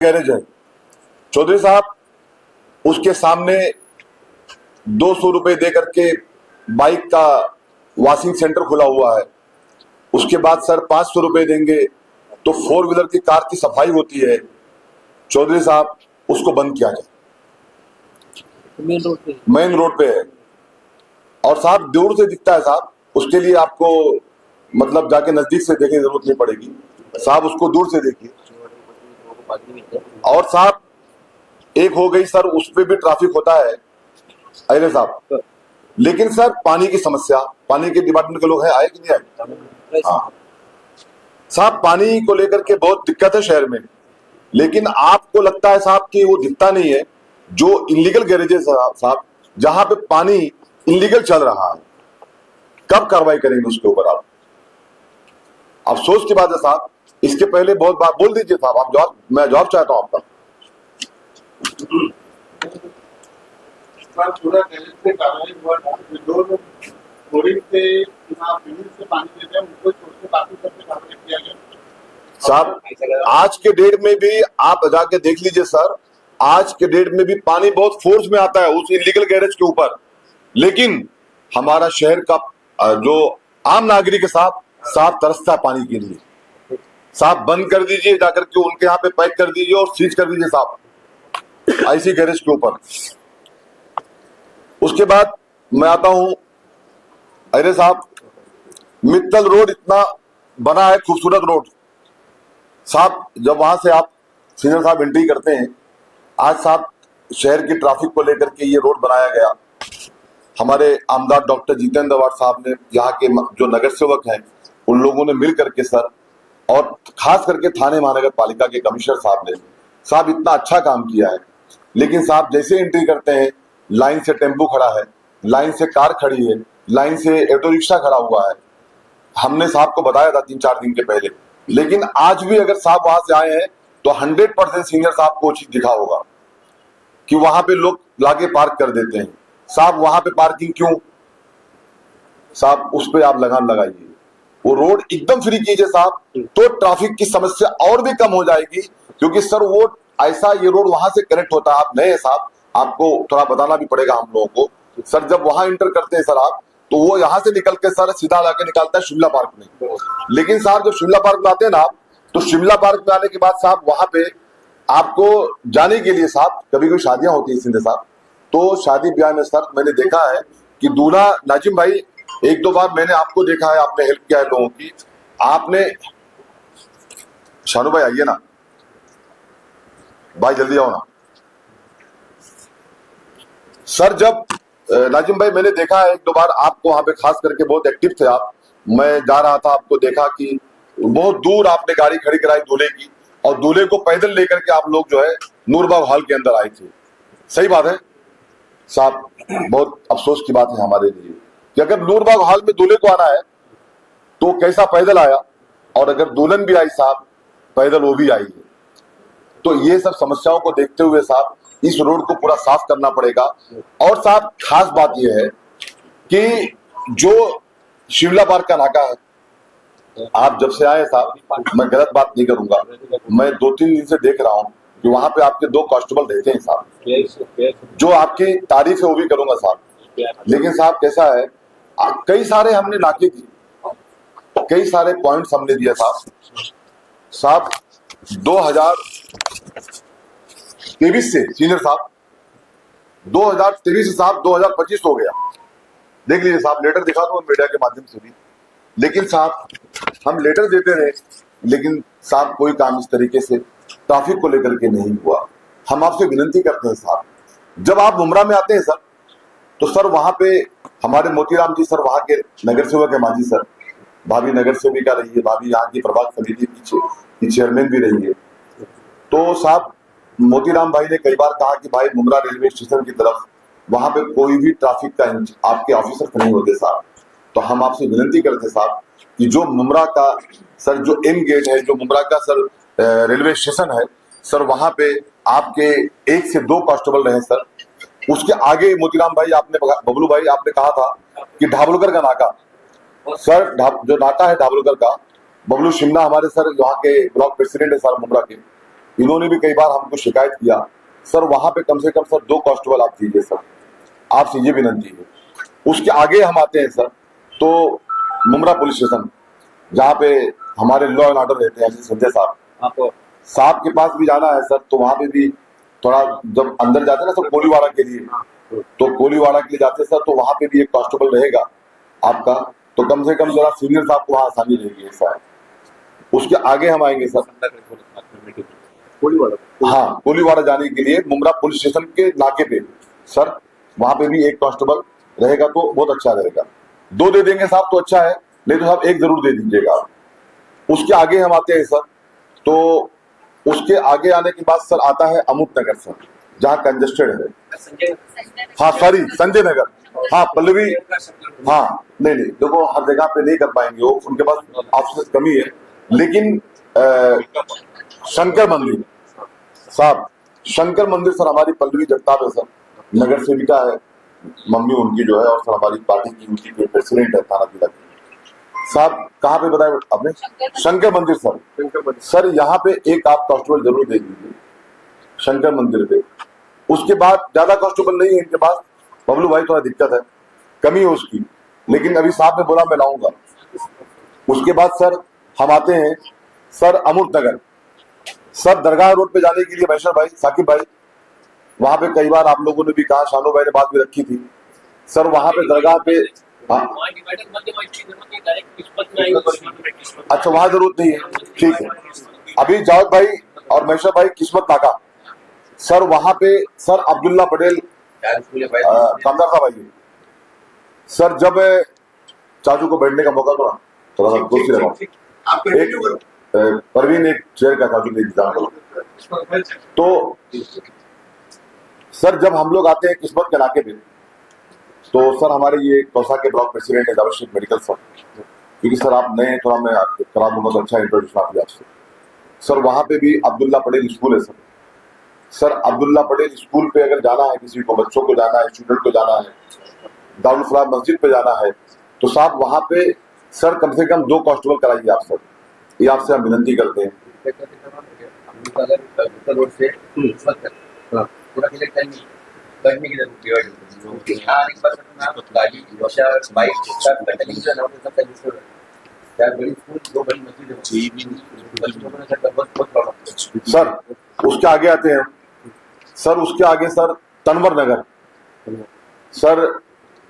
Garage है चौधरी साहब, उसके सामने 200 रुपए दे करके बाइक का वॉशिंग सेंटर खुला हुआ है। उसके बाद सर 500 रुपए देंगे तो 4 व्हीलर की कार की सफाई होती है। चौधरी साहब उसको बंद किया जाए, मेन रोड पे है और साहब दूर से दिखता है साहब, उसके लिए आपको मतलब जाके नजदीक से देखने की जरूरत नहीं पड़ेगी साहब, उसको दूर से देखिए। और साहब एक हो गई सर, उस पे भी ट्रैफिक होता है अरे साहब, लेकिन सर पानी की समस्या, पानी के डिपार्टमेंट के लोग हैं, आए कि नहीं आए? हाँ साहब, पानी को लेकर के बहुत दिक्कत है शहर में, लेकिन आपको लगता है साहब कि वो दिखता नहीं है। जो इलीगल गैरेजेस साहब, जहां पे पानी इलीगल चल रहा है, कब कार्रवाई करेंगे उसके ऊपर आप? अफसोस की बात है साहब, इसके पहले बहुत बात बोल दीजिए साहब, आप जवाब, मैं जवाब चाहता हूं आपका। पूरा से कार्रवाई हुआ था, जो लोग बोरिंग से से पानी देते हैं उनको छोड़ के बाकी सबसे कार्रवाई किया गया साहब। आज के डेट में भी आप जाके देख लीजिए सर, आज के डेट में भी पानी बहुत फोर्स में आता है उस इलीगल गैरेज के ऊपर, लेकिन हमारा शहर का जो आम नागरिक है साहब, साफ तरसता है पानी के लिए साहब। बंद कर दीजिए, जाकर के उनके यहाँ पे पैक कर दीजिए और सीज कर दीजिए साहब ऐसी गैरेज के ऊपर। उसके बाद मैं आता हूं, अरे साहब मित्तल रोड इतना बना है, खूबसूरत रोड साहब, जब वहां से आप सीनियर साहब एंट्री करते हैं, आज साहब शहर की ट्रैफिक को लेकर के ये रोड बनाया गया। हमारे आमदार डॉक्टर जितेंद्र अवार्ड साहब ने, यहाँ के जो नगर सेवक हैं उन लोगों ने मिल करके सर, और खास करके थाने महानगर पालिका के कमिश्नर साहब ने साहब इतना अच्छा काम किया है। लेकिन साहब जैसे एंट्री करते हैं, लाइन से टेम्पो खड़ा है, लाइन से कार खड़ी है, लाइन से ऑटो रिक्शा खड़ा हुआ है। हमने साहब को बताया था 3-4 दिन के पहले, लेकिन आज भी अगर साहब वहां से आए हैं तो 100% सीनियर साहब को चीज दिखा होगा कि वहां पे लोग लाके पार्क कर देते हैं साहब। वहां पे पार्किंग क्यों साहब, उस पे आप लगाम लगाइए, वो रोड एकदम फ्री कीजिए साहब, तो ट्रैफिक की समस्या और भी कम हो जाएगी। क्योंकि सर वो ऐसा, ये रोड वहां से कनेक्ट होता है, आप नए साहब, आपको थोड़ा बताना भी पड़ेगा हम लोगों को सर। जब वहां इंटर करते हैं सर आप, तो वो यहाँ से निकल के सर सीधा लाके निकालता है शिमला पार्क में। लेकिन साहब जब शिमला पार्क में आते हैं ना आप, तो शिमला पार्क में आने के बाद साहब वहां पे आपको जाने के लिए साहब, कभी कोई शादियां होती है सीधे साहब, तो शादी ब्याह में सर मैंने देखा है कि दूल्हा, नाजिम भाई 1-2 बार मैंने आपको देखा है, आपने हेल्प किया है लोगों की, आपने, शानू भाई आइए ना भाई, जल्दी आओ ना सर। जब नाजिम भाई मैंने देखा है 1-2 बार आपको वहां पे, खास करके बहुत एक्टिव थे आप। मैं जा रहा था, आपको देखा कि बहुत दूर आपने गाड़ी खड़ी कराई दूल्हे की, और दूल्हे को पैदल लेकर के आप लोग जो है नूरबाग हॉल के अंदर आए थे। सही बात है साहब, बहुत अफसोस की बात है हमारे लिए कि अगर नूरबाग हॉल में दूल्हे को आना है तो कैसा पैदल आया, और अगर दुल्हन भी आई साहब पैदल, वो भी आई है। तो ये सब समस्याओं को देखते हुए साहब इस रोड को पूरा साफ करना पड़ेगा। और साहब खास बात यह है कि जो शिमला पार्क का नाका है, आप जब से आए साहब, मैं गलत बात नहीं करूंगा, मैं 2-3 दिन से देख रहा हूं कि वहां पे आपके 2 कांस्टेबल रहते हैं साहब, जो आपकी तारीफ है वो भी करूंगा साहब। लेकिन साहब कैसा है, कई सारे हमने नाके दिए, कई सारे पॉइंट्स हमने दिया साहब 2023 से सीनियर साहब, 2023 से साहब 2025 हो गया। देख लीजिए साहब, लेटर दिखा दूं मीडिया के माध्यम से भी, लेकिन साहब हम लेटर देते रहे, लेकिन साहब कोई काम इस तरीके से ट्रैफिक को लेकर के नहीं हुआ। हम आपसे विनती करते हैं साहब, जब आप मुमरा में आते हैं सर, तो सर वहां पे हमारे मोतीराम जी सर, वहां के नगर सेवक है, मांझी सर, भाभी नगर सेविका रही है, भाभी यहाँ की प्रभाग समिति की चेयरमैन भी रही है। तो साहब मोतीराम भाई ने कई बार कहा कि भाई मुमरा रेलवे स्टेशन की तरफ वहां पे कोई भी ट्रैफिक का आपके ऑफिसर नहीं होते साहब। तो हम आपसे विनती करते साहब कि जो मुमरा का सर, जो एम गेट है, जो मुमरा का सर रेलवे स्टेशन है सर, वहां पे आपके 1 से 2 कांस्टेबल रहे सर। उसके आगे मोतीराम भाई आपने, बबलू भाई आपने कहा था कि ढाबलकर का नाका सर, जो नाका है ढाबलकर का, बबलू शिमला हमारे सर वहाँ के ब्लॉक प्रेसिडेंट है सर मुमरा के, इन्होंने भी कई बार हमको शिकायत किया सर, वहां पे कम से कम सर 2 कांस्टेबल आप दीजिए सर, आपसे ये विनती है। उसके आगे हम आते हैं सर तो मुमरा पुलिस स्टेशन, जहाँ पे हमारे लॉ एंड ऑर्डर रहते हैं संजय साहब के पास भी जाना है सर, तो वहां पे भी थोड़ा जब अंदर जाते हैं ना सर कोलीवाड़ा के लिए, तो कोलीवाड़ा के लिए जाते हैं सर, तो वहां पे भी एक कांस्टेबल रहेगा आपका, तो कम से कम जरा सीनियर साहब को वहां आसानी रहेगी सर। उसके आगे हम आएंगे सर हाँ, कोलीवाड़ा जाने के लिए मुमरा पुलिस स्टेशन के नाके पे सर, वहां पे भी एक कांस्टेबल रहेगा तो बहुत अच्छा रहेगा। 2 दे देंगे साहब तो अच्छा है, नहीं तो साहब 1 जरूर दे दीजिएगा। उसके आगे हम आते हैं सर, तो उसके आगे आने के बाद सर आता है अमूत नगर सर, जहाँ कंजेस्टेड है। हाँ सॉरी, संजय नगर, हाँ पल्लवी, हाँ नहीं देखो हर जगह पे नहीं कर पाएंगे वो, उनके पास ऑफिस कमी है, लेकिन शंकर मंदिर साहब, शंकर मंदिर सर हमारी पल्लवी जगताप है सर, नगर सेविका है मम्मी उनकी जो है, और सर हमारी पार्टी की उनकी प्रेसिडेंट है थाना जिला की साहब। कहाँ पे बताया आपने? शंकर मंदिर सर, सर यहाँ पे एक आप कांस्टेबल जरूर दे दीजिए शंकर मंदिर पे। उसके बाद ज्यादा कांस्टेबल नहीं है इनके पास, बबलू भाई थोड़ा दिक्कत है, कमी है उसकी, लेकिन अभी साहब ने बोला मैं लाऊंगा। उसके बाद सर हम आते हैं सर अमूर्त नगर सर, दरगाह रोड पे जाने के लिए महेश्वर भाई, साकिब भाई, वहां पे कई बार आप लोगों ने भी कहा, शानू भाई ने बात भी रखी थी सर, वहां पे दरगाह पे हाँ अच्छा वहां जरूरत नहीं है, ठीक है। अभी जावेद भाई और महेश्वर भाई किस्मत नाका सर, वहां पे सर अब्दुल्ला पटेल कामदार साहब आइए सर, जब चाचू को बैठने का मौका मिला थोड़ा सा कुर्सी लगाओ, परवीन एक चेयर का चाचू का इंतजाम करो। तो सर जब हम लोग आते हैं किस्मत के नाके पे, तो सर हमारे ये कौसा के ब्लॉक प्रेसिडेंट है जावेद शेख मेडिकल सर, क्योंकि सर आप नए थोड़ा मैं करा दूंगा तो अच्छा इंट्रोड्यूस आप आपसे सर। वहां पे भी अब्दुल्ला पटेल स्कूल है sir, sir Abdullah Patel school पे अगर जाना है किसी को, बच्चों को जाना है, स्टूडेंट को जाना है, दारुल फलाह मस्जिद पे जाना है, तो साहब वहां पे सर कम से कम 2 कांस्टेबल कराइए आप सर, ये आपसे हम विनती करते हैं। सर उसके आगे आते हैं सर, उसके आगे सर तनवर नगर सर,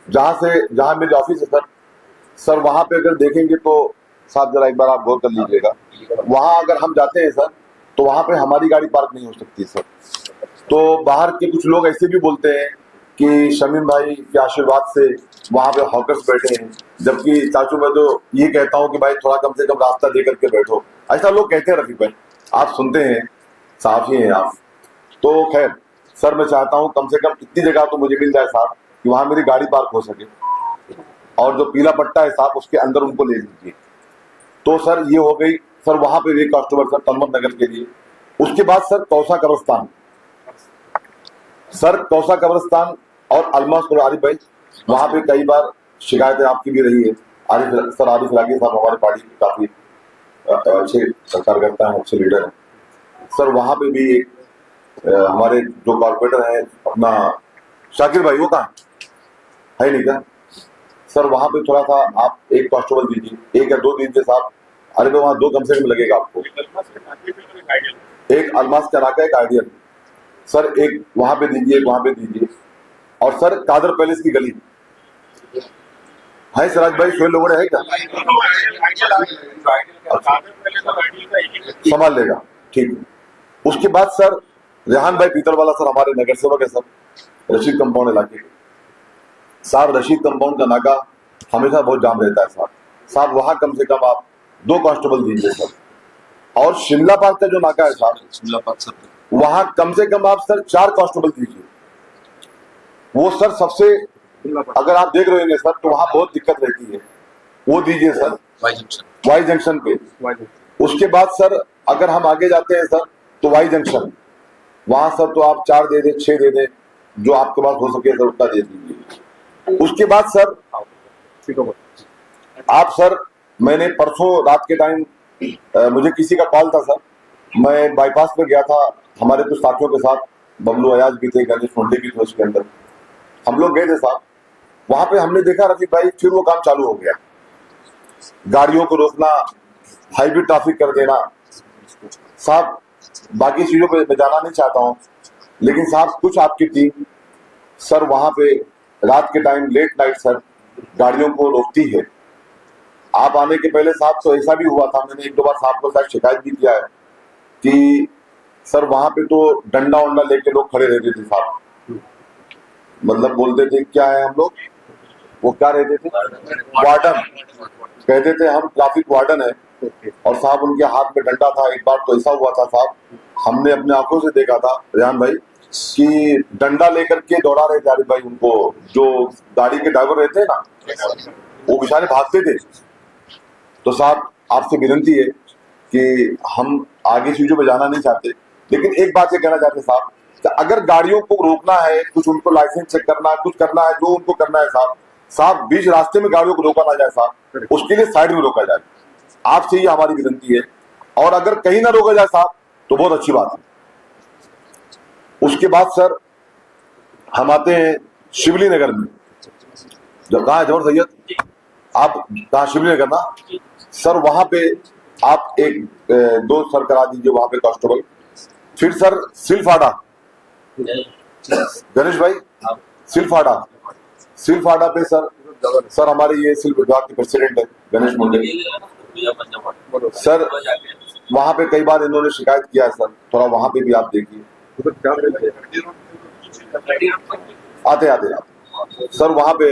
जहां मेरी ऑफिस है सर, सर वहां पे अगर देखेंगे तो साहब जरा एक बार आप गौर कर लीजिएगा, वहां अगर हम जाते हैं सर तो वहां पे हमारी गाड़ी पार्क नहीं हो सकती सर। तो बाहर के कुछ लोग ऐसे भी बोलते हैं कि शमीम भाई के आशीर्वाद से वहां पे हॉकर्स बैठे हैं, जबकि चाचू मैं तो ये कहता हूँ कि भाई थोड़ा कम से कम रास्ता दे करके बैठो, ऐसा लोग कहते हैं रफीक भाई, आप सुनते हैं, साफ ही हैं आप। तो खैर सर मैं चाहता हूँ कम से कम इतनी जगह तो मुझे मिल जाए साहब कि वहां मेरी गाड़ी पार्क हो सके, और जो पीला पट्टा है साहब उसके अंदर उनको ले लीजिए। तो सर ये हो गई सर वहां पे एक कांस्टेबल सर तनवर नगर के लिए। उसके बाद सर कौसा कब्रिस्तान सर, कौसा कब्रिस्तान और अलमास और आरिफ भाई, वहां पे कई बार शिकायतें आपकी भी रही है। आरिफ सर, आरिफ रागी साहब हमारे पार्टी के काफी अच्छे कार्यकर्ता हैं, अच्छे लीडर हैं सर। वहां पे भी एक हमारे जो कॉर्पोरेटर है अपना शाकिर भाई, वो कहाँ है नहीं क्या सर, वहां पे थोड़ा सा आप एक कांस्टेबल दीजिए, 1 या 2 दीजिए साहब। अरे वहां 2 कम से कम लगेगा आपको, एक अलमास का नाका, एक आइडियल सर, एक वहां पे दीजिए, एक वहां पे दीजिए। और सर कादर पैलेस की गली है सिराज भाई, सोहेल लोगों है क्या? संभाल लेगा, ठीक है। उसके बाद सर रेहान भाई पीतल वाला सर हमारे नगर सेवक है सर, रशीद कंपाउंड इलाके के साहब। रशीद कंपाउंड का नाका हमेशा बहुत जाम रहता है साहब, वहां कम से कम आप 2 कांस्टेबल दीजिए सर। और शिमला पार्क का जो नाका है साहब, शिमला पार्क सर, वहां कम से कम आप सर 4 कांस्टेबल दीजिए। वो सर सबसे, अगर आप देख रहे हैं सर तो वहां बहुत दिक्कत रहती है, वो दीजिए सर वाई जंक्शन पे। उसके बाद सर अगर हम आगे जाते हैं सर तो वाई जंक्शन, वहां सर तो आप 4 दे दें, 6 दे दें, जो आपके पास हो सके सर उतना दे दीजिए। उसके बाद सर आप सर, मैंने परसों रात के टाइम मुझे किसी का कॉल था सर मैं बाईपास पे गया था, हमारे कुछ साथियों के साथ, बबलू अयाज भी थे, गणेश मुंडे भी थे उसके अंदर, हम लोग गए थे साहब। वहां पे हमने देखा रफीक भाई फिर वो काम चालू हो गया, गाड़ियों को रोकना, हाईवे ट्रैफिक कर देना। साहब बाकी चीजों पे मैं जाना नहीं चाहता हूँ, लेकिन साहब कुछ आपकी टीम सर वहां पे रात के टाइम लेट नाइट सर गाड़ियों को रोकती है। आप आने के पहले साहब तो ऐसा भी हुआ था, मैंने एक दो बार साहब को शायद शिकायत भी किया है कि सर वहां पे तो डंडा उंडा लेके लोग खड़े रहते थे साहब, मतलब बोलते थे क्या है हम लोग, वो क्या रहते थे, वार्डन कहते थे, हम ट्रैफिक वार्डन है, और साहब उनके हाथ में डंडा था। एक बार तो ऐसा हुआ था साहब, हमने अपने आंखों से देखा था रेहान भाई कि डंडा लेकर के दौड़ा रहे थे भाई उनको, जो गाड़ी के ड्राइवर रहते हैं ना, वो बेचारे भागते थे। तो साहब आपसे विनती है कि हम आगे चीजों पे जाना नहीं चाहते, लेकिन एक बात ये कहना चाहते साहब कि अगर गाड़ियों को रोकना है, कुछ उनको लाइसेंस चेक करना है, कुछ करना है, जो उनको करना है साहब बीच रास्ते में गाड़ियों को रोका ना जाए साहब, उसके लिए साइड में रोका जाए। आपसे ही हमारी विनती है, और अगर कहीं ना रोका जाए साहब तो बहुत अच्छी बात है। उसके बाद सर हम आते हैं शिवली नगर में, जब कहा जबर सैयद आप कहा शिवली नगर ना सर, वहां पे आप एक दो सर करा दीजिए वहां पे कांस्टेबल। फिर सर सिलफाड़ा, गणेश भाई सिलफाड़ा पे सर हमारे ये सिल्क विभाग के प्रेसिडेंट है गणेश मुंडे सर, वहां पे कई बार इन्होंने शिकायत किया है सर, थोड़ा वहां पे भी आप देखिए। आते सर वहां पे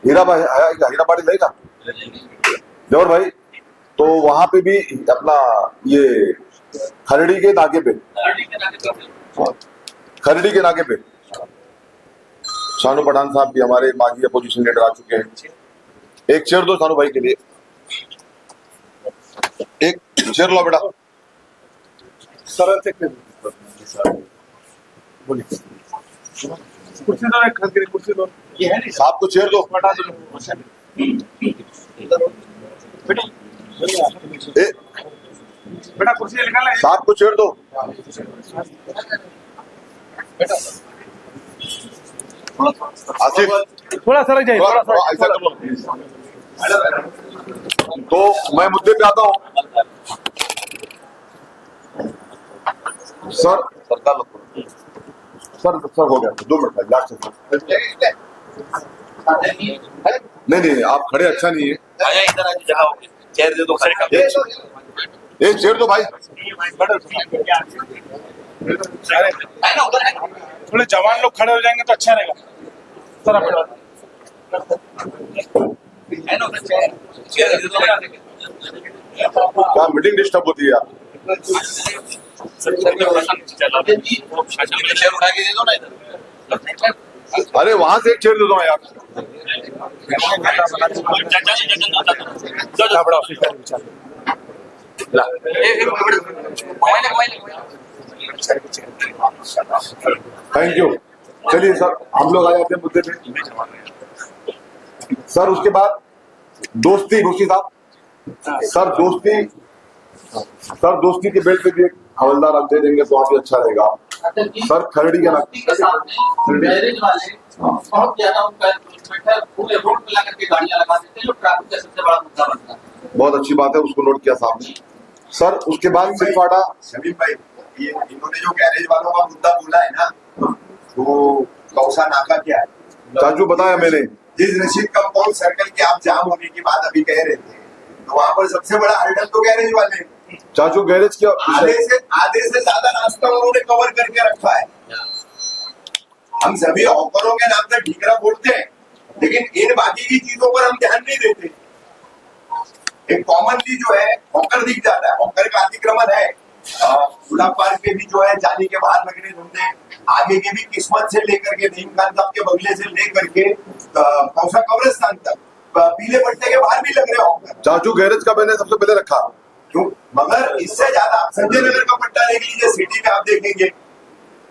हीराबाड़ी लेगा जवर भाई, तो वहां पे भी अपना ये खरड़ी के नाके पे शानू पठान साहब भी हमारे माजी अपोजिशन लीडर आ चुके हैं। एक चेयर दो शानू भाई के लिए, एक चेयर लो बेटा। कुर्सी दो, एक खरीद कुर्सी दो, ये है साहब को चेयर दो, बटा दो बेटा, कुर्सी निकाल ले, साहब को चेयर दो। आसिफ थोड़ा सरक जाइए, थोड़ा ऐसा कर लो। तो मैं मुद्दे पे आता हूँ सर, सरकार सर हो गया 2 मिनट लास्ट। नहीं आप खड़े अच्छा नहीं है, चेयर दे दो, एक चेयर दो भाई। थोड़े जवान लोग खड़े हो जाएंगे तो अच्छा रहेगा सर। क्या मीटिंग डिस्टर्ब होती है यार, अरे वहां से एक चेयर दे दो यार। Thank you. चलिए सर हम लोग आ जाते हैं मुद्दे पे। सर उसके बाद दोस्ती, रुचि साहब सर दोस्ती के बेल्ट पे भी एक हवलदार आप दे देंगे तो आप अच्छा रहेगा सर। खरड़ी के गैरेज वाले बहुत ज्यादा उनका पूरे रोड पे लगा के गाड़ियां लगा देते हैं, जो ट्रैफिक का सबसे बड़ा मुद्दा बनता है। बहुत अच्छी बात है, उसको नोट किया साहब ने। सर उसके बाद सिलफाड़ा, शमीम भाई, ये इन्होंने जो गैरेज वालों का मुद्दा बोला है ना, तो कौसा नाका क्या है? चाचू बताया मैंने, जिस रशीद कंपाउंड सर्कल के आप जाम होने की बात अभी कह रहे थे, तो वहाँ पर सबसे बड़ा हर्डल तो गैरेज वाले हैं। चाचू गैरेज के आधे से ज्यादा रास्ता उन्होंने कवर करके रखा है। हम सभी हॉकरों के नाम से ठीकरा बोलते हैं, लेकिन इन बाकी की चीजों पर हम ध्यान नहीं देते। एक कॉमनली जो है हॉकर दिख जाता है, हॉकर का अतिक्रमण है। गुलाब पार्क के भी जो है जाली के बाहर लगने धंधे, आगे के भी किस्मत से लेकर के नईम खान साहब के बंगले से लेकर के कौसा कब्रिस्तान तक पीले पट्टे के बाहर भी लग रहे हॉकर। चाचू गैरेज का मैंने सबसे पहले रखा, क्यों? मगर इससे ज्यादा संजय नगर का पट्टा देख लीजिए, सिटी में आप देखेंगे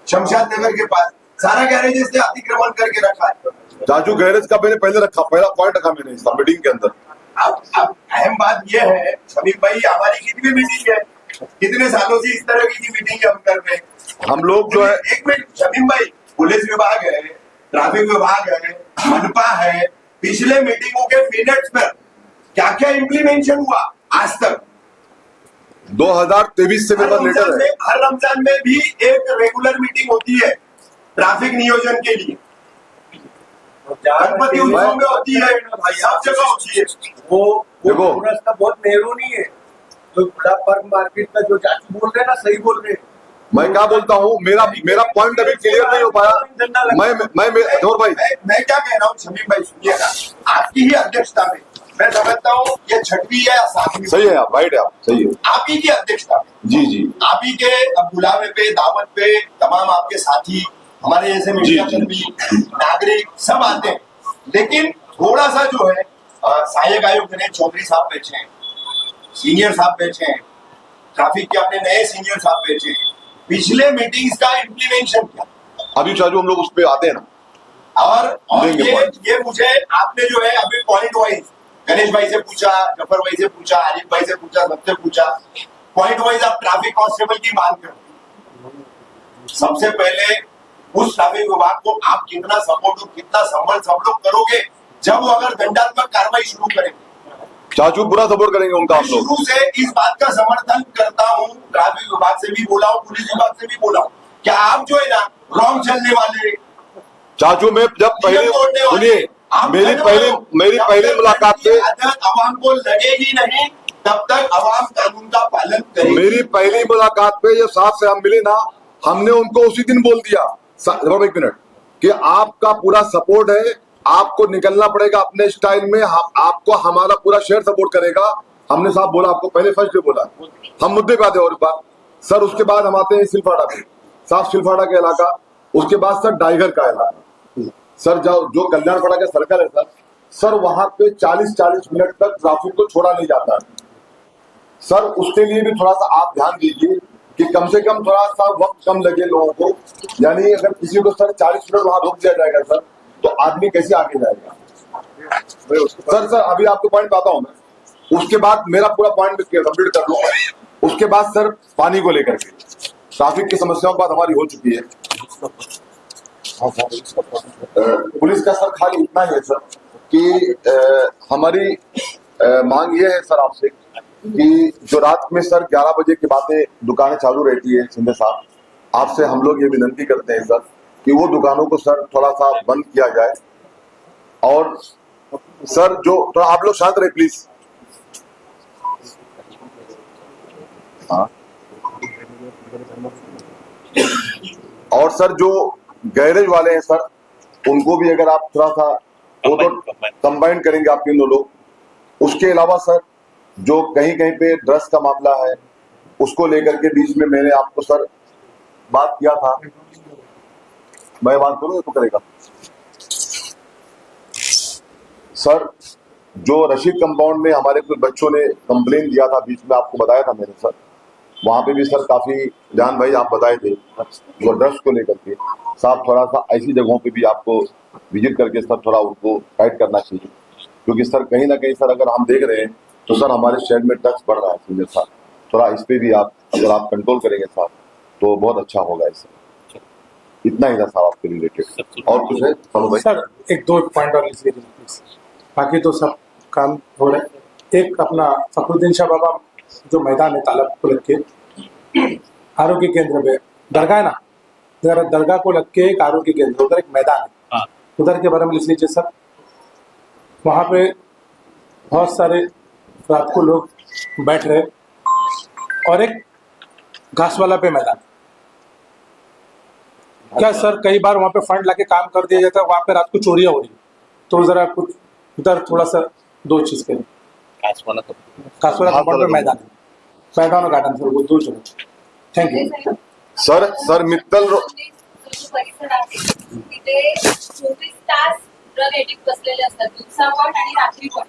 शमशाद नगर के पास सारा गैरेज से अतिक्रमण करके रखा है। चाचू गैरेज का मैंने पहले रखा, पहला पॉइंट रखा मैंने मीटिंग के अंदर। अब अहम बात यह है शमीम भाई, हमारी कितनी मीटिंग है, कितने सालों से इस तरह की मीटिंग हम कर रहे हैं। हम लोग जो है, एक मिनट शमीम भाई, पुलिस विभाग है, ट्रैफिक विभाग है, मनपा है, पिछले मीटिंगों के मिनट्स पर क्या क्या इम्प्लीमेंटेशन हुआ आज तक? 2023 से मेरे पास लेटर है। हर रमजान में भी एक रेगुलर मीटिंग होती है ट्रैफिक नियोजन के लिए, गणपति उत्सव में होती है, सब जगह होती है। वो देखो। रास्ता बहुत मेहरबानी है। तो गुलाब पार्क मार्केट का जो चाचू बोल रहे हैं ना, सही बोल रहे हैं। मैं क्या बोलता हूँ, मेरा पॉइंट अभी क्लियर नहीं हो पाया। मैं धोर भाई, मैं क्या कह रहा हूँ शमीम भाई, सुनिएगा, आपकी ही अध्यक्षता में, मैं समझता हूँ ये 6वीं है या 7वीं, सही है आप, राइट है आप, सही है। आप ही की अध्यक्षता में, जी जी, आप ही के बुलावे पे, दावत पे तमाम आपके साथी, हमारे जैसे मीडिया जी, कर्मी, नागरिक सब आते हैं, लेकिन थोड़ा सा जो है सहायक आयुक्त ने चौधरी साहब बैठे हैं, सीनियर साहब बैठे हैं, ट्रैफिक के अपने नए सीनियर साहब बैठे हैं, पिछले मीटिंग्स का इम्प्लीमेंटेशन क्या? अभी चाचू हम लोग उस पर आते हैं ना। और लेंगे point। ये मुझे आपने जो है अभी पॉइंट वाइज गणेश भाई से पूछा, जफर भाई से पूछा, आरिफ भाई से पूछा, सबसे पूछा, पॉइंट वाइज आप ट्रैफिक कांस्टेबल की मांग करो। सबसे पहले उस ट्रैफिक विभाग को आप कितना सपोर्ट और कितना संबल सब लोग करोगे जब वो अगर दंडात्मक कार्रवाई शुरू करेंगे? चाचू पूरा सपोर्ट करेंगे उनका आप लोग। शुरू से इस बात का समर्थन करता हूँ, ट्रैफिक विभाग से भी बोला हूँ, पुलिस विभाग से भी बोला हूँ, क्या आप जो है ना रॉन्ग चलने वाले, चाचू मैं जब पहले सुनिए, मेरी पहली मुलाकात पे, आवाम को लगेगी नहीं तब तक आवाम कानून का पालन करेगी। मेरी पहली मुलाकात पे ये साहब से हम मिले ना, हमने उनको उसी दिन बोल दिया, एक मिनट, कि आपका पूरा सपोर्ट है, आपको निकलना पड़ेगा अपने स्टाइल में, आपको हमारा पूरा शहर सपोर्ट करेगा। हमने साहब बोला आपको, पहले फर्स्ट डे बोला। हम मुद्दे पे आते हैं और बात सर, उसके बाद हम आते हैं सिलफाड़ा पे, साफ सिलफाड़ा का इलाका, उसके बाद सर डाइगर का इलाका, सर जो कल्याणपाड़ा का सर्कल है सर वहां पे 40-40 मिनट तक ट्रैफिक को छोड़ा नहीं जाता है सर। उसके लिए भी थोड़ा सा आप ध्यान दीजिए कि कम से कम थोड़ा सा वक्त कम लगे लोगों को, यानी अगर किसी को सर 40 मिनट वहां रोक दिया जाएगा सर, तो आदमी कैसे आगे जाएगा सर अभी आपको पॉइंट पाता हूं मैं, उसके बाद मेरा पूरा पॉइंट कंप्लीट कर लूंगा। उसके बाद सर पानी को लेकर के ट्रैफिक की समस्याओं बात हमारी हो चुकी है। पुलिस का सर खाली इतना ही है सर कि हमारी मांग ये है सर आपसे कि जो रात में सर 11 बजे के बाद दुकानें चालू रहती है सिंधे साहब, आपसे हम लोग ये विनती करते हैं सर कि वो दुकानों को सर थोड़ा सा बंद किया जाए। और सर जो थोड़ा आप लोग शांत रहे प्लीज। हाँ, और सर जो गैरेज वाले हैं सर, उनको भी अगर आप थोड़ा सा वो तो कंबाइन करेंगे आप तीनों लोग। उसके अलावा सर जो कहीं कहीं पे ड्रग्स का मामला है, उसको लेकर के बीच में मैंने आपको सर बात किया था, मैं बात करूँ तो करेगा सर। जो रशीद कंपाउंड में हमारे कुछ बच्चों ने कंप्लेन दिया था, बीच में आपको बताया था मैंने सर, वहां पे भी सर काफी जान भाई आप बताए थे वो ड्रग्स को लेकर के, साहब थोड़ा सा ऐसी जगहों पे भी आपको विजिट करके सर थोड़ा उनको गाइड करना चाहिए, क्योंकि सर कहीं ना कहीं सर अगर हम देख रहे हैं तो सर हमारे शहर में ड्रग्स बढ़ रहा है सीनियर साहब, थोड़ा इस पे भी आप अगर आप कंट्रोल करेंगे साहब तो बहुत अच्छा होगा। इससे इतना ही था साहब आपके रिलेटेड, और कुछ है भाई? सर एक दो पॉइंट और लिख लीजिए प्लीज, बाकी तो सब काम हो रहे हैं। एक अपना फखरुद्दीन शाह बाबा जो मैदान है तालाब को लग के आरोग्य केंद्र पे दरगाह है ना, दरगाह को लग के एक आरोग्य केंद्र, उधर एक मैदान है, हाँ। उधर के बारे में लिख लीजिए सर। वहाँ पे बहुत सारे रात को लोग बैठ रहे, और एक घास वाला पे मैदान, क्या सर कई बार वहाँ पे फंड लाके काम कर दिया जाता है, वहाँ पे रात को चोरियां हो रही, तो जरा कुछ उधर थोड़ा सा दो चीज करें। कासवाला कंपाउंड पे मैदान है, मैदान और गार्डन सर वो दो जगह। थैंक यू सर मित्तल परिसर आहे तिथे 24 तास ड्रग एडिक्ट बसलेले असतात, दिवसापण आणि रात्री पण.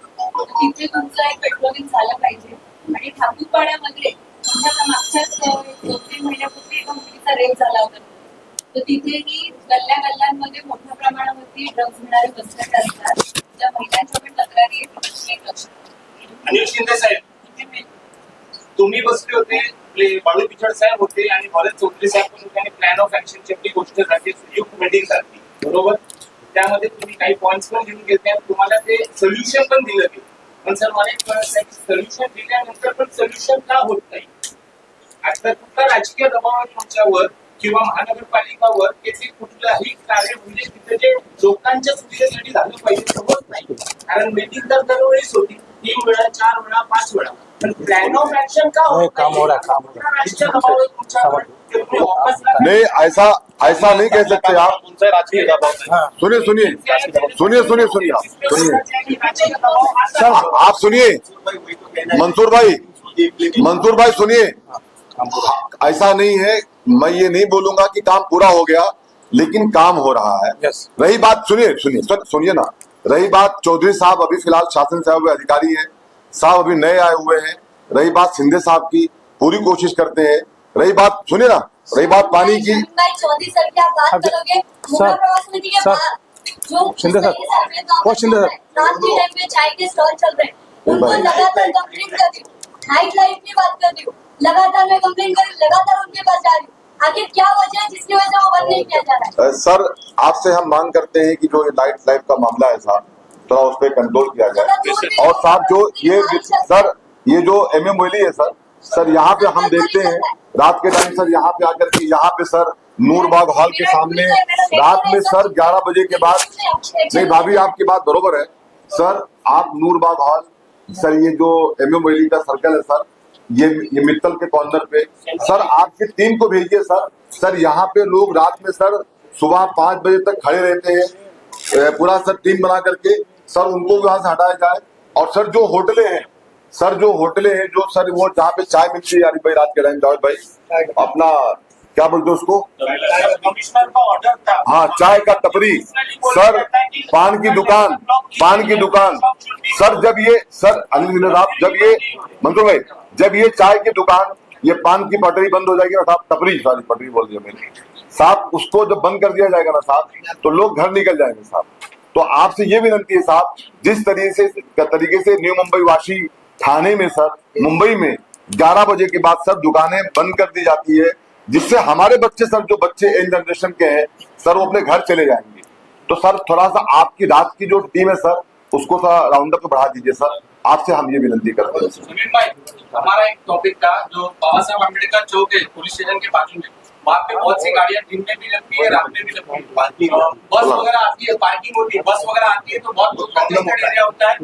तिथे तुमचं एक पेट्रोलिंग झालं पाहिजे. आणि ठाकूरपाड्यामध्ये मागच्याच 2-3 महिन्यापूर्वी एका मुलीचा रेप झाला होता, तर तिथेही गल्ल्या गल्ल्यांमध्ये मोठ्या प्रमाणावरती ड्रग्ज मिळणारे बसलेले असतात. त्या महिलांच्या पण तक्रारी आहेत. अनिल शिंदे साहेब, तुम्ही बसले होते आपले बाळू पिचड साहेब होते आणि भरत चौधरी साहेब पण होते आणि प्लॅन ऑफ ऍक्शनची आपली गोष्ट झाली संयुक्त मीटिंग सारखी, बरोबर. त्यामध्ये तुम्ही काही पॉईंट्स पण घेऊन घेतले आणि तुम्हाला ते सोल्युशन पण दिलं ते. पण सर मला एक कळत नाही की सोल्युशन दिल्यानंतर पण सोल्युशन का होत नाही. आता कुठला राजकीय दबाव आहे तुमच्यावर किंवा महानगरपालिकावर की ते कुठलाही कार्य म्हणजे तिथे जे लोकांच्या सुविधेसाठी झालं पाहिजे ते होत नाही. कारण मीटिंग तर दरवेळेस होती, 3 वेळा 4 वेळा 5 वेळा, पण प्लॅन ऑफ ऍक्शन का होत काम हो रहा है, काम हो रहा कुठला राजकीय दबाव आहे तुमच्यावर की तुम्ही वापस नहीं, ऐसा ऐसा नहीं कह सकते आप. तुमचा राजकीय दबाव नाही. हाँ सुनिए सुनिए सुनिए सुनिए सुनिए आप सुनिए, आप सुनिए मंसूर भाई सुनिए. ऐसा नहीं है, मैं ये नहीं बोलूंगा कि काम पूरा हो गया, लेकिन काम हो रहा है. यस रही बात, सुनिए सुनिए सुनिए ना, रही बात चौधरी साहब अभी फिलहाल शासन से आए हुए अधिकारी हैं, साहब अभी नए आए हुए हैं. रही बात शिंदे साहब की, पूरी कोशिश करते हैं. रही बात सुनिए ना, रही बात पानी की, चौधरी सर की आप बात करोगे सर, प्रवास नीति के सर, बाद जो शिंदे सर, वो शिंदे सर, रात के टाइम में चाय के स्टॉल चल रहे हैं उनको लगातार कंप्लेंट कर दी, नाइट लाइफ की बात कर दी, लगातार मैं कंप्लेंट कर लगातार उनके पास जा रही हूँ. आखिर क्या वजह है जिसकी वजह से वो बंद नहीं किया जा रहा है. सर आपसे हम मांग करते हैं कि जो ये नाइट लाइफ का मामला है साहब, थोड़ा उस पर कंट्रोल किया जाए. और साहब जो ये सर, ये जो MM वैली है सर यहाँ पे हम देखते हैं रात के टाइम सर, यहाँ पे आकर के यहाँ पे सर नूरबाग हॉल के सामने रात में सर 11 बजे के बाद, नहीं भाभी आपकी बात बरोबर है सर, आप नूरबाग हॉल सर, ये जो MM वैली का सर्कल है सर, ये मित्तल के कॉर्नर पे सर, आपकी टीम को भेजिए सर यहाँ पे लोग रात में सर सुबह 5 बजे तक खड़े रहते हैं. पूरा सर टीम बना करके सर उनको वहां से हटाया जाए. और सर जो होटलें हैं जो सर वो जहाँ पे चाय मिलती है यार भाई रात के टाइम, जावेद भाई अपना क्या बोलते हैं उसको, कमिश्नर का ऑर्डर था. हाँ चाय का टपरी सर, पान की दुकान सर, जब ये सर अनिल साहब, जब ये मंसूर भाई, जब ये चाय की दुकान, ये पान की पटरी बंद हो जाएगी ना साहब, टपरी सारी पटरी बोल दिया मैंने साहब, उसको जब बंद कर दिया जाएगा ना साहब, तो लोग घर निकल जाएंगे साहब. तो आपसे ये विनती है साहब, जिस तरीके से न्यू मुंबई वाशी थाने में सर, मुंबई में 11 बजे के बाद सर दुकानें बंद कर दी जाती है, जिससे हमारे बच्चे सर, जो बच्चे इन जनरेशन के हैं सर, वो अपने घर चले जाएंगे. तो सर थोड़ा सा आपकी रात की जो टीम है सर, उसको सर राउंड अप बढ़ा दीजिए सर, आपसे हम ये विनती करते हैं. सुनील भाई, हमारा एक टॉपिक था जो बाबा साहब अम्बेडकर चौक है पुलिस स्टेशन के बाजू में, वहाँ पे बहुत सी गाड़ियाँ दिन में भी लगती है, रात में भी लगती है. बस वगैरह आती है, पार्किंग होती है, बस वगैरह आती है तो बहुत कंजेस्टेड एरिया होता है.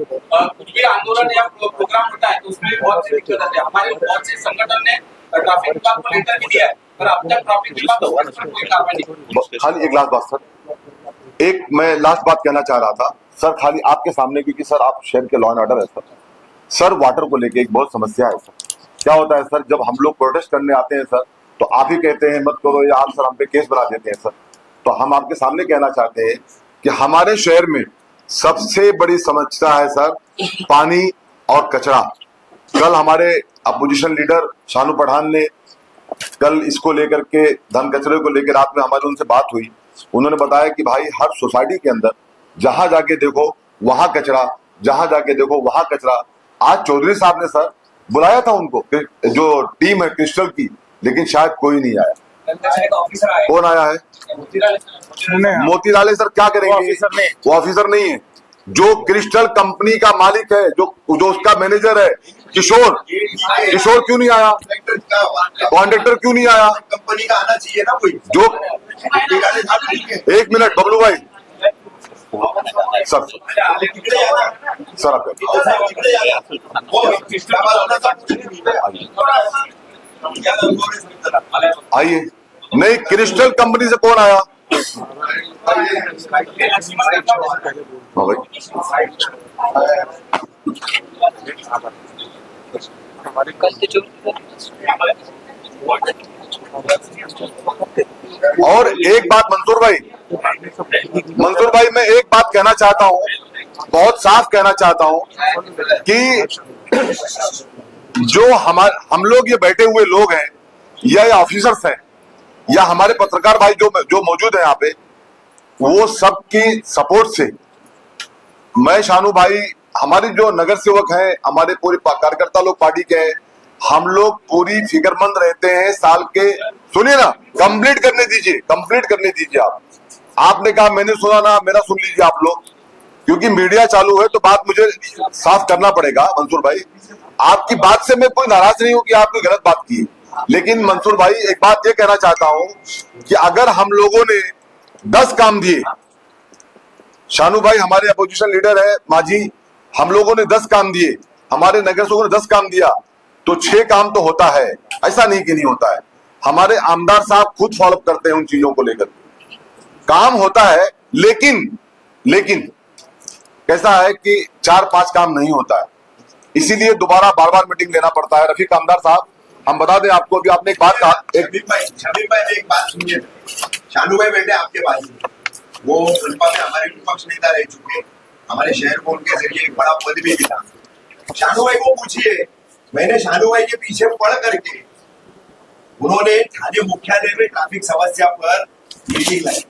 कुछ भी आंदोलन या प्रोग्राम होता है तो उसमें भी बहुत सी दिक्कत आती है. हमारे बहुत से संगठन ने ट्रैफिक विभाग को लेकर भी दिया है, पर अब तक ट्रैफिक विभाग उस पर कोई कार्रवाई नहीं. खाली एक लास्ट बात सर, एक मैं लास्ट बात कहना चाह रहा था सर, खाली आपके सामने, क्योंकि सर आप शहर के लॉ एंड ऑर्डर है सर, वाटर को लेके एक बहुत समस्या है सर. क्या होता है सर, जब हम लोग प्रोटेस्ट करने आते हैं सर, तो आप ही कहते हैं मत करो, या आप सर हम पे केस बना देते हैं सर. तो हम आपके सामने कहना चाहते हैं कि हमारे शहर में सबसे बड़ी समस्या है सर पानी और कचरा. कल हमारे अपोजिशन लीडर शानू पठान ने कल इसको लेकर के, धन कचरे को लेकर रात में हमारी उनसे बात हुई. उन्होंने बताया कि भाई हर सोसाइटी के अंदर जहां जाके देखो वहां कचरा, जहां जाके देखो वहां कचरा. आज चौधरी साहब ने सर बुलाया था उनको, जो टीम है क्रिस्टल की, लेकिन शायद कोई नहीं आया. ऑफिसर आए, कौन आया है? मोतीलाल सर क्या करेंगे, वो ऑफिसर नहीं है. जो क्रिस्टल कंपनी का मालिक है, जो उसका मैनेजर है किशोर क्यों नहीं आया? कॉन्ट्रैक्टर क्यों नहीं आया? कंपनी का आना चाहिए ना कोई. जो एक मिनट बबलू भाई, सर सर आप आइए. नहीं, क्रिस्टल कंपनी से कौन आया? हाँ भाई, और एक बात मंसूर भाई, मैं एक बात कहना चाहता हूँ, बहुत साफ कहना चाहता हूँ कि जो हम लोग ये बैठे हुए लोग हैं, या ऑफिसर्स हैं, या हमारे पत्रकार भाई जो मौजूद है यहाँ पे, वो सबकी सपोर्ट से मैं शानू भाई, हमारे जो नगर सेवक हैं, हमारे पूरे कार्यकर्ता लोग पार्टी के हैं, हम लोग पूरी फिक्रमंद रहते हैं साल के। सुनिए ना, कंप्लीट करने दीजिए आपने कहा मैंने सुना ना, मेरा सुन लीजिए आप लोग, क्योंकि मीडिया चालू है तो बात मुझे साफ करना पड़ेगा। मंसूर भाई, आपकी बात से मैं कोई नाराज नहीं हूं कि आपने गलत बात की, लेकिन मंसूर भाई एक बात ये कहना चाहता हूं कि अगर हम लोगों ने 10 काम दिए, शानू भाई हमारे अपोजिशन लीडर है, माजी, हम लोगों ने 10 काम दिए, हमारे नगर सेवकों ने 10 काम दिया, तो 6 काम तो होता है, ऐसा नहीं कि नहीं होता है। हमारे आमदार साहब खुद फॉलो करते हैं उन चीजों को लेकर, काम होता है, लेकिन कैसा है कि 4-5 काम नहीं होता है, इसीलिए दोबारा बार मीटिंग लेना पड़ता है। रफीक आमदार साहब, हम बता दें आपको, अभी आपने एक बात कहा, शमीम भाई एक बात सुनिए, शानू भाई बैठे आपके पास, वो जनपा में हमारे विपक्ष नेता रह चुके, हमारे शहर को उनके जरिए एक बड़ा पद भी मिला। शानू भाई को पूछिए, मैंने शानू भाई के पीछे पढ़ करके उन्होंने थाने मुख्यालय में ट्रैफिक समस्या पर मीटिंग लाई,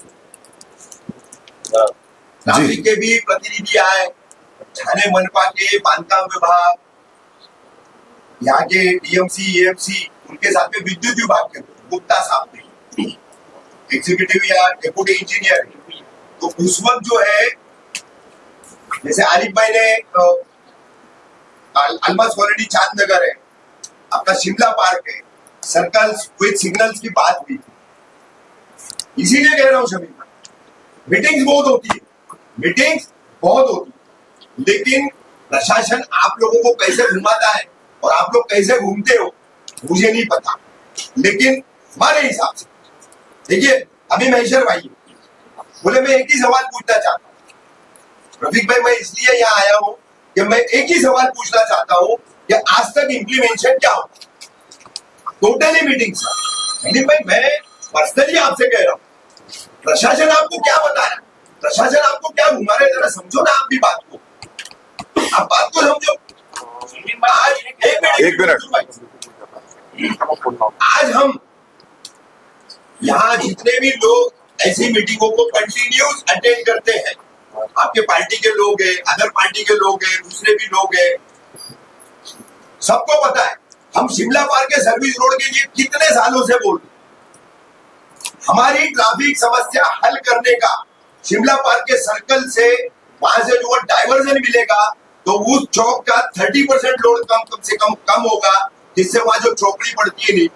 ट्रैफिक के भी प्रतिनिधि आए, थाने मनपा के बांधकाम विभाग, यहाँ के डीएमसी एएमसी, उनके साथ में विद्युत विभाग के गुप्ता साहब थे, एग्जीक्यूटिव या डेप्यूटी इंजीनियर। तो उस वक्त जो है, जैसे आरिफ भाई ने अलमस कॉलोनी चांद नगर है, आपका शिमला पार्क है, सर्कल्स विद सिग्नल्स की बात हुई। इसीलिए कह रहा हूं शमीम भाई, मीटिंग्स बहुत होती है, लेकिन प्रशासन आप लोगों को कैसे घुमाता है और आप लोग कैसे घूमते हो मुझे नहीं पता, लेकिन हमारे हिसाब से देखिए, अभी महेश्वर भाई बोले मैं एक ही सवाल पूछना चाहता हूँ। रफीक भाई, मैं इसलिए यहाँ आया हूँ कि मैं एक ही सवाल पूछना चाहता हूँ कि आज तक इम्प्लीमेंटेशन क्या हो, टोटली मीटिंग। सलीम भाई, मैं पर्सनली आपसे कह रहा हूँ, प्रशासन आपको क्या बता रहा है, प्रशासन आपको क्या घुमा रहे, जरा समझो ना आप भी बात को, आप बात को समझो। आज एक मिनट, आज हम यहाँ जितने भी लोग ऐसी मीटिंगों को कंटिन्यूस अटेंड करते हैं, आपके पार्टी के लोग हैं, अदर पार्टी के लोग हैं, दूसरे भी लोग हैं, सबको पता है हम शिमला पार्क के सर्विस रोड के लिए कितने सालों से बोल रहे हैं। हमारी ट्रैफिक समस्या हल करने का शिमला पार्क के सर्कल से वहां से जो डाइवर्जन मिलेगा, तो उस चौक का 30% लोड कम से कम होगा, जिससे वहां जो चौकड़ी पड़ती है नहीं।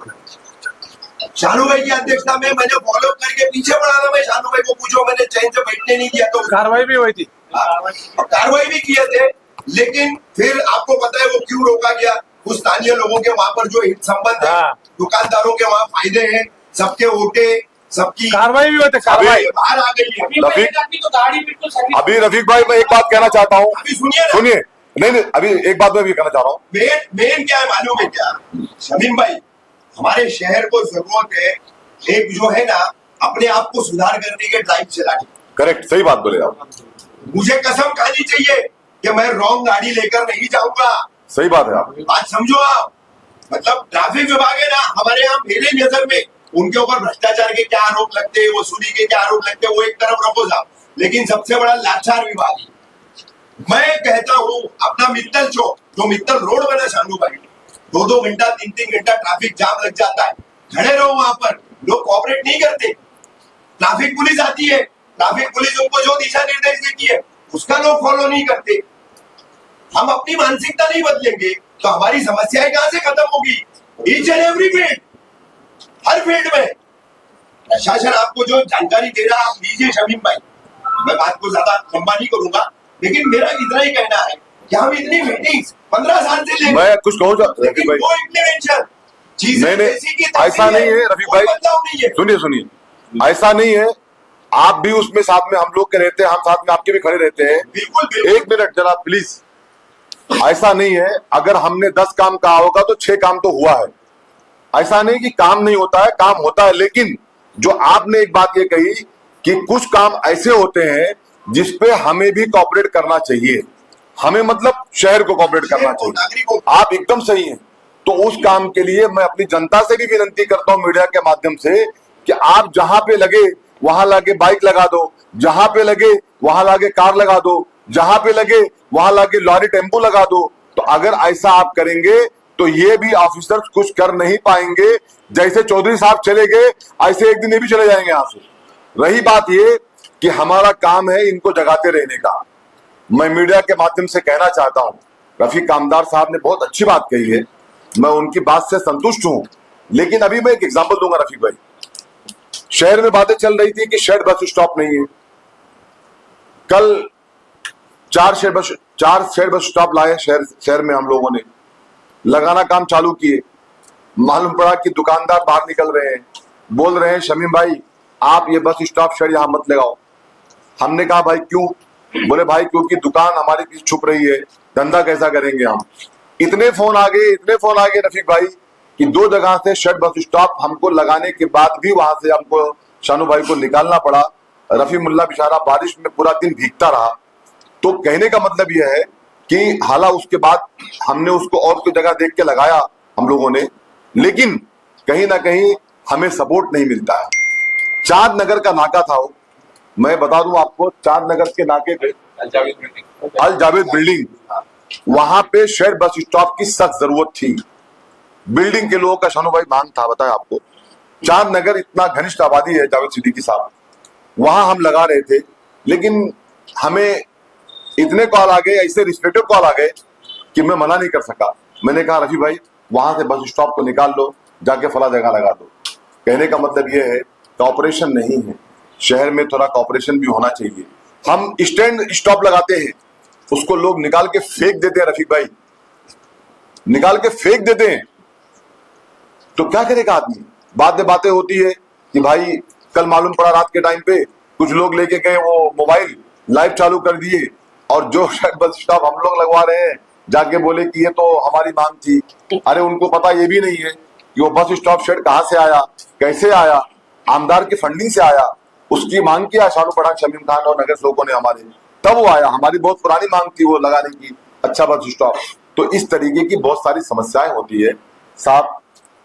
शानू भाई की अध्यक्षता में मैंने फॉलो करके पीछे बढ़ा था, मैं शानू भाई को पूछो, मैंने चैन से बैठने नहीं दिया, तो कार्रवाई भी हुई थी, कार्रवाई भी किए थे, लेकिन फिर आपको पता है वो क्यों रोका गया। कुछ स्थानीय लोगों के वहां पर जो हित संबंध है, दुकानदारों के वहां फायदे हैं, सबके वोटे, सबकी कार्रवाई भी हुई थी, कार्रवाई बाहर आ गई है। अभी रफीक भाई, मैं एक बात कहना चाहता हूँ, अभी सुनिए, नहीं, अभी एक बात मैं भी कहना चाह रहा हूँ। मेन क्या है मालूम है क्या शमीम भाई, हमारे शहर को जरूरत है एक जो है ना अपने आप को सुधार करने के ड्राइव चलाने। करेक्ट, सही बात बोले आप। मुझे कसम खानी चाहिए कि मैं रॉन्ग गाड़ी लेकर नहीं जाऊंगा। सही बात है आप, बात समझो आप, मतलब ट्रैफिक विभाग है ना हमारे यहाँ, मेरे नजर में उनके ऊपर भ्रष्टाचार के क्या आरोप लगते हैं, वसूली के क्या आरोप लगते हैं, वो एक तरफ रखो साहब, लेकिन सबसे बड़ा लाचार विभाग है। मैं कहता हूँ अपना मित्तल चौक, जो मित्तल रोड बना शानू भाई, 2-2 घंटा 3-3 घंटा ट्रैफिक जाम लग जाता है, खड़े रहो वहां पर, लोग कोऑपरेट नहीं करते। ट्रैफिक पुलिस आती है, ट्रैफिक पुलिस उनको जो दिशा निर्देश देती है उसका लोग फॉलो नहीं करते। हम अपनी मानसिकता नहीं बदलेंगे तो हमारी समस्याएं कहां से खत्म होगी। Each and every field, her field में प्रशासन आपको जो जानकारी दे रहा है आप लीजिए शमीम भाई, मैं बात को ज्यादा लंबा नहीं करूंगा, लेकिन मेरा इतना ही कहना है कि हम इतनी मीटिंग्स 15 साल से ले, मैं कुछ कहूँ लेकिन वो इम्प्लीमेंटेशन चीजें जैसी की तैसी ऐसा नहीं है रफीक कोई भाई, बदलाव नहीं है। सुनिए, ऐसा नहीं है, आप भी उसमें साथ में हम लोग के रहते हैं, हम साथ में आपके भी खड़े रहते हैं। बिल्कुल एक मिनट जनाब प्लीज, ऐसा नहीं है, अगर हमने 10 काम कहा होगा तो 6 काम तो हुआ है। ऐसा नहीं कि काम नहीं होता है, काम होता है, लेकिन जो आपने एक बात ये कही कि कुछ काम ऐसे होते हैं जिसपे हमें भी कोऑपरेट करना चाहिए, हमें मतलब शहर को कोऑपरेट करना चाहिए। आप एकदम सही हैं, तो उस काम के लिए मैं अपनी जनता से भी विनती करता हूं मीडिया के माध्यम से कि आप जहां पे लगे वहां लाके बाइक लगा दो, जहां पे लगे वहां लाके कार लगा दो, जहां पे लगे वहां लाके लॉरी टेम्पो लगा दो। तो अगर ऐसा आप करेंगे तो ये भी ऑफिसर्स कुछ कर नहीं पाएंगे। जैसे चौधरी साहब चले गए ऐसे एक दिन ये भी चले जाएंगे यहाँ से। रही बात ये कि हमारा काम है इनको जगाते रहने का। मैं मीडिया के माध्यम से कहना चाहता हूं, रफीक कामदार साहब ने बहुत अच्छी बात कही है, मैं उनकी बात से संतुष्ट हूं। लेकिन अभी मैं एक एग्जांपल दूंगा रफीक भाई। शहर में बातें चल रही थी कि शेड बस स्टॉप नहीं है। कल 4 शेड बस स्टॉप लाए शहर में, हम लोगों ने लगाना काम चालू किए। मालूम पड़ा कि दुकानदार बाहर निकल रहे हैं, बोल रहे हैं शमीम भाई आप ये बस स्टॉप शेड यहां मत लगाओ। हमने कहा भाई क्यों? बोले भाई क्योंकि दुकान हमारी पीछे छुप रही है, धंधा कैसा करेंगे हम। इतने फोन आ गए रफीक भाई कि 2 जगह से शेड बस स्टॉप हमको लगाने के बाद भी वहां से हमको शानू भाई को निकालना पड़ा। रफी मुल्ला बेचारा बारिश में पूरा दिन भीगता रहा। तो कहने का मतलब यह है कि हालांकि उसके बाद हमने उसको और कोई जगह देख के लगाया हम लोगों ने, लेकिन कहीं ना कहीं हमें सपोर्ट नहीं मिलता है। चांद नगर का नाका था वो, मैं बता दूं आपको, चांद नगर के नाके पे अल जावेद बिल्डिंग, वहां पे शेड बस स्टॉप की सख्त जरूरत थी। बिल्डिंग के लोगों का शानू भाई मांग था, बताया आपको। चांद नगर इतना घनिष्ठ आबादी है जावेद सिद्दीकी साहब, वहां हम लगा रहे थे, लेकिन हमें इतने कॉल आ गए, ऐसे रिस्ट्रिक्टिव कॉल आ गए कि मैं मना नहीं कर सका। मैंने कहा रफी भाई वहां से बस स्टॉप को निकाल लो, जाके फला जगह लगा दो। कहने का मतलब ये है कॉपरेशन नहीं है शहर में, थोड़ा कॉपरेशन भी होना चाहिए। हम स्टैंड स्टॉप लगाते हैं, उसको लोग निकाल के फेंक देते हैं रफीक भाई, निकाल के फेंक देते हैं। तो क्या करेगा आदमी? बातें होती है कि भाई कल मालूम पड़ा रात के टाइम पे कुछ लोग लेके गए वो मोबाइल लाइव चालू कर दिए, और जो शेड बस स्टॉप हम लोग लगवा रहे हैं जाके बोले कि ये तो हमारी मांग थी। अरे उनको पता ये भी नहीं है कि वो बस स्टॉप शेड कहां से आया, कैसे आया, आमदार की फंडिंग से आया। उसकी मांग किया शानू पठान, शमीम खान और नगर सेवकों ने हमारे, तब वो आया। हमारी बहुत पुरानी मांग थी वो लगाने की, अच्छा बस स्टॉप। तो इस तरीके की बहुत सारी समस्याएं होती है साहब।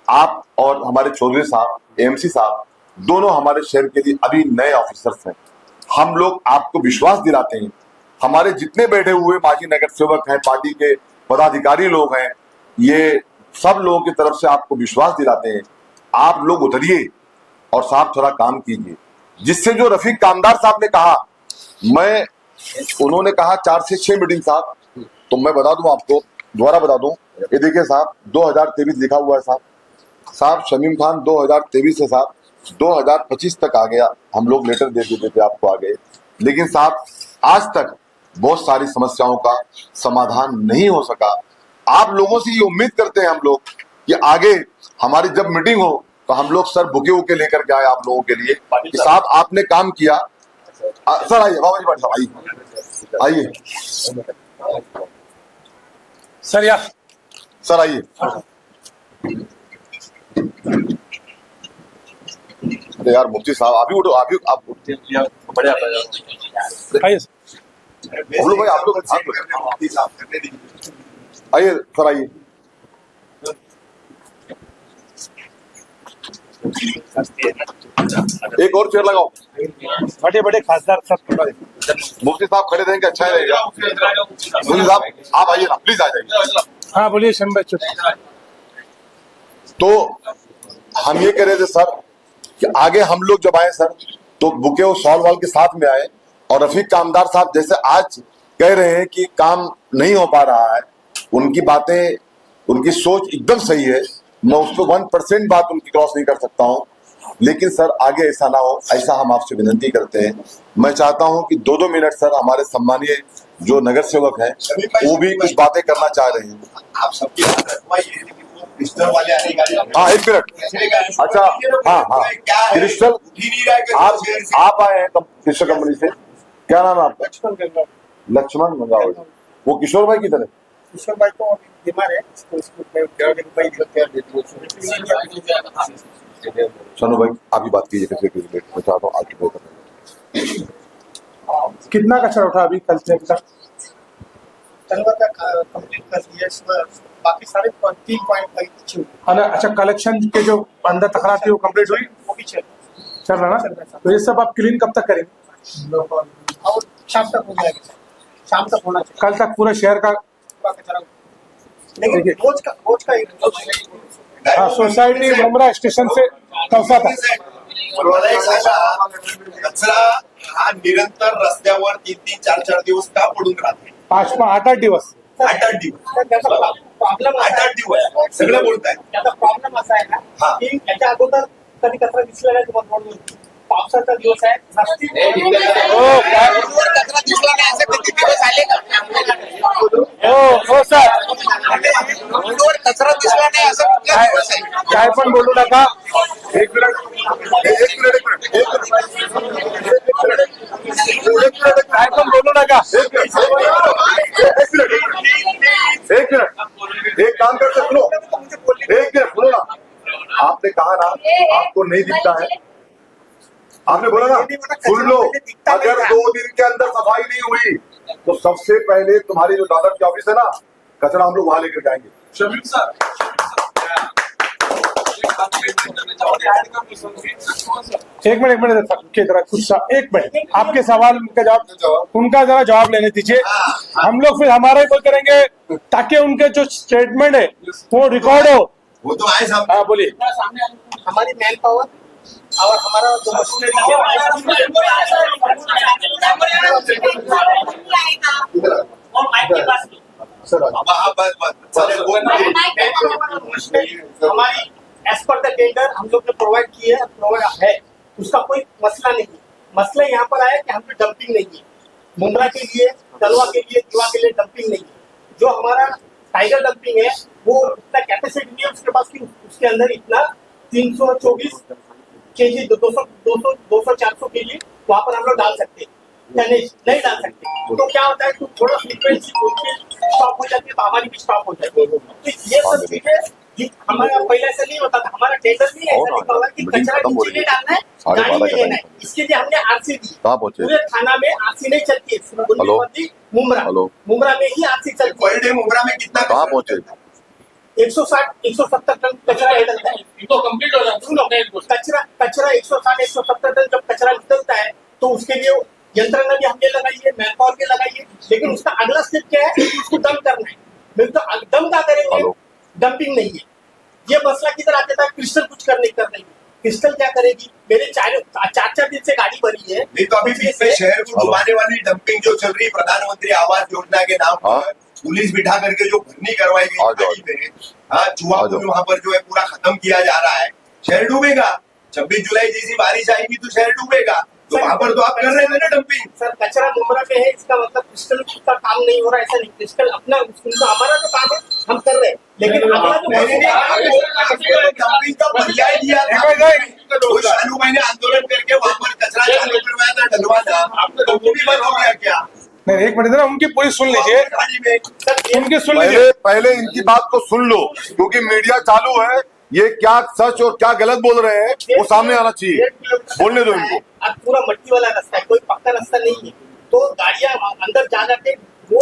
आप और हमारे चौधरी साहब, एमसी साहब, दोनों हमारे शहर के लिए अभी नए ऑफिसर्स हैं। हम लोग आपको विश्वास दिलाते हैं, हमारे जितने बैठे हुए माजी नगर सेवक हैं, पार्टी के पदाधिकारी लोग हैं, ये सब लोगों की तरफ से आपको विश्वास दिलाते हैं, आप लोग उतरिए और साहब थोड़ा काम कीजिए। जिससे जो रफीक कामदार साहब ने कहा, उन्होंने कहा 4 से 6 मीटिंग साहब, तो मैं बता दूं आपको, दोबारा बता दूं, ये देखिए साहब 2023 लिखा हुआ है साहब शमीम खान 2023 से साहब 2025 तक आ गया। हम लोग लेटर दे देते थे आपको, आ गए। लेकिन साहब आज तक बहुत सारी समस्याओं का समाधान नहीं हो सका। आप लोगों से ये उम्मीद करते हैं हम लोग कि आगे हमारी जब मीटिंग हो तो हम लोग सर बुके वुके लेकर के आए आप लोगों के लिए कि साहब आपने काम किया। सर आइए बाबा जी, भाटी साहब आइए, सर यार सर आइए। अरे यार मुफ्ती साहब अभी उठो, अभी आप बढ़िया आइए बोलो भाई, आप लोग आइए सर, आइए। एक और चेयर लगाओ, बड़े बड़े खासदार सब मुफ्ती साहब खड़े रहेंगे अच्छा ही रहेगा। मुफ्ती साहब आप आइए ना, प्लीज आ जाइए। हाँ बोलिए शमीम भाई। तो हम ये कह रहे थे सर कि आगे हम लोग जब आए सर तो बुके और सॉल वाल के साथ में आए, और रफीक कामदार साहब जैसे आज कह रहे हैं कि काम नहीं हो पा रहा है, उनकी बातें, उनकी सोच एकदम सही है। मैं उसको 1% बात उनकी क्रॉस नहीं कर सकता हूं, लेकिन सर आगे ऐसा ना हो, ऐसा हम आपसे विनती करते हैं। मैं चाहता हूं कि 2-2 मिनट सर हमारे सम्मानीय जो नगर सेवक हैं वो भी कुछ बातें करना चाह रहे हैं। आप सबकी बात रखवाइए, लेकिन वो क्रिस्टल वाले आने का, हाँ 1 मिनट, अच्छा हाँ क्रिस्टल, आप आए हैं क्रिस्टल कंपनी से, क्या नाम है आपका? लक्ष्मण मंगावत। वो किशोर भाई की तरह? किशोर भाई तो बीमार है, शानू भाई आप ही बात कीजिए कैसे मैं चाहता हूँ आपकी बात करना। कितना कचरा उठा अभी कल से तक? कंप्लीट कर दिया, बाकी सारे 3.5 अच्छा कलेक्शन के जो अंदर तकरार थी वो कंप्लीट हुई, वो भी चल रहा ना? तो ये सब आप क्लीन कब तक करेंगे? और शाम तक हो जाएगा, शाम तक होना चाहिए। कल तक पूरा शहर का कचरा देखिए। रोज का हाँ, सोसायटी मुंब्रा स्टेशन से कौसा था मला एक सांगा, कचरा हा निरंतर रस्त्यावर 3-3, 4-4 दिवस का पडून राहते? 8-8 दिवस 8-8 दिवस, प्रॉब्लेम 8-8 दिवस सगळं बोलताय. त्याचा प्रॉब्लेम असा आहे हा. ना की त्याच्या अगोदर कधी कचरा दिसलेला आहे तुम्हाला रोडवर. पावसाचा दिवस आहे रस्ते कचरा दिसला नाही असं किती दिवस आले का? हो सर रोडवर कचरा दिसला नाही असं कुठला दिवस आहे? काय पण बोलू नका एक मिनिट काय पण बोलू नका एक काम करते सुनो, एक मिनट सुनो ना. आपने कहा ना आपको नहीं दिखता है, आपने बोला ना सुन लो, अगर 2 दिन के अंदर सफाई नहीं हुई तो सबसे पहले तुम्हारी जो दादर की ऑफिस है ना, कचरा हम लोग वहां लेकर जाएंगे. शमीम सर एक मिनट के जरा कुछ एक मिनट आपके सवाल का जवाब उनका जरा जवाब लेने दीजिए. हम लोग फिर हमारा ही बोल करेंगे ताकि उनके जो स्टेटमेंट है वो रिकॉर्ड हो. वो तो आहे सामने. हाँ बोलिए. हमारी मैन पावर और हमारा जो मशीनरी सर हा, बस बस चालेल, बोल. हमारी एज पर द टेंडर हम लोग ने प्रोवाइड की है, प्रोवाइड है, उसका कोई मसला नहीं है. मसला यहाँ पर आया कि हम पे डंपिंग नहीं है. मुंब्रा के लिए, तलवा के लिए, दिवा के लिए डंपिंग नहीं है. जो हमारा टाइगर डंपिंग है वो इतना कैपेसिटी नहीं है उसके पास कि उसके अंदर इतना 324 केजी 200-400 केजी वहां पर हम लोग डाल सकते हैं. टनेज नहीं डाल सकते तो क्या होता है कि थोड़ा फ्रीक्वेंसी उनकी स्टॉप हो जाती है तो हमारी भी स्टॉप हो जाती है. तो ये सब चीजें हमारा पहले ऐसा नहीं होता था. हमारा टेंडर भी ऐसा लिखा हुआ है कि कचरा नीचे नहीं डालना है, गाड़ी में लेना है. इसके लिए हमने आरसी दी. कहाँ पहुंचे? पूरे थाना में आरसी नहीं चलती है. मुंब्रा मुंब्रा में ही आरसी चलती है. पर डे मुंब्रा में कितना कहाँ पहुंचे? 160-170 टन कचरा निकलता है. तो कंप्लीट हो सुनो, कचरा 160-170 टन जब कचरा निकलता है तो उसके लिए यंत्रणा भी हमने लगाई है, मैन पावर भी लगाई है. लेकिन उसका अगला स्टेप क्या है? उसको डंप करना है. मेरे तो दम क्या करेंगे? डंपिंग नहीं है. ये मसला किधर आता था? क्रिस्टल कुछ कर रही है. क्रिस्टल क्या करेगी? मेरे 4 दिन से गाड़ी भरी है. नहीं तो अभी बीच में शहर को डुबाने वाली डंपिंग जो चल रही है प्रधानमंत्री आवास योजना के नाम पर, पुलिस बिठा करके जो भरनी करवाई गई गाड़ी में, हाँ, चूहा को वहां पर जो है पूरा खत्म किया जा रहा है. शहर डूबेगा. 26 जुलाई जैसी बारिश आएगी तो शहर डूबेगा. तो वहां पर तो आप कर रहे थे ना डंपिंग. सर कचरा मुंब्रा में है, इसका मतलब क्रिस्टल का काम नहीं हो रहा. ऐसा नहीं, क्रिस्टल अपना हमारा जो काम है हम कर रहे हैं. लेकिन अगला जो डंपिंग का पर्याय दिया था तो चालू महीने आंदोलन करके वहां पर कचरा चालू करवाया था, डलवा था. तो वो भी बंद हो गया क्या? नहीं एक मिनट जरा उनकी पूरी सुन लीजिए. गाड़ी में उनकी सुन लीजिए. पहले इनकी बात को सुन लो, क्योंकि मीडिया चालू है. ये क्या सच और क्या गलत बोल रहे हैं वो सामने आना चाहिए. बोलने दो इनको. अब पूरा मट्टी वाला रास्ता है, कोई पक्का रास्ता नहीं है. तो गाड़ियां अंदर जा जाके वो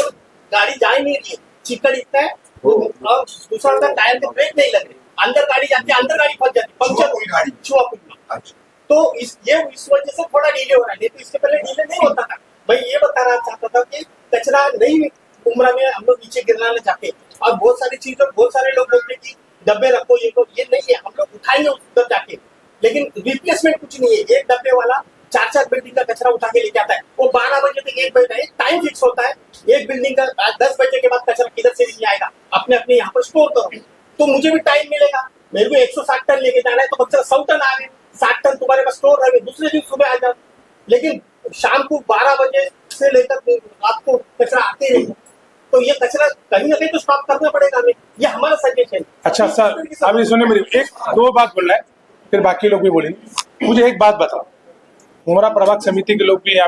गाड़ी जा ही नहीं रही है. चिकड़ इतना है और दूसरा होता है टायर के ब्रेक नहीं लग रहे. अंदर गाड़ी जाती है, अंदर गाड़ी फंस जाती है. पंचर हुई गाड़ी. छुआपुर में. अच्छा. तो इस वजह से थोड़ा डिले हो रहा है. नहीं तो इसके पहले डिले नहीं होता था. मैं ये बताना चाहता था कि कचरा नहीं उम्र में हम लोग नीचे गिराना चाहते. और बहुत सारी चीजें, बहुत सारे लोग बोलते हैं कि डब्बे रखो, ये नहीं है. हम लोग उठाएंगे उधर जाके, लेकिन रिप्लेसमेंट कुछ नहीं है. एक डब्बे वाला 4 बिल्डिंग का कचरा उठा के लेके आता है. वो 12 बजे तक 1 बजे तक टाइम फिक्स होता है. एक बिल्डिंग का 10 बजे के बाद कचरा किधर से नहीं आएगा. अपने अपने यहाँ पर स्टोर करो तो मुझे भी टाइम मिलेगा. मेरे को 160 टन लेके जाना है तो बच्चा 100 टन आ गए. 60 टन तुम्हारे पास स्टोर रहे, दूसरे दिन सुबह आ जाओ. लेकिन शाम को 12 बजे से लेकर रात को कचरा आते नहीं. तो ये कचरा कहीं ना कहीं तो स्टॉप करना पड़ेगा हमें. ये हमारा सजेशन. अच्छा सर अभी सुनिए मेरी 1-2 बात बोलना है फिर बाकी लोग भी बोलेंगे. मुझे एक बात बताओ, मुंब्रा प्रभाग समिति के लोग भी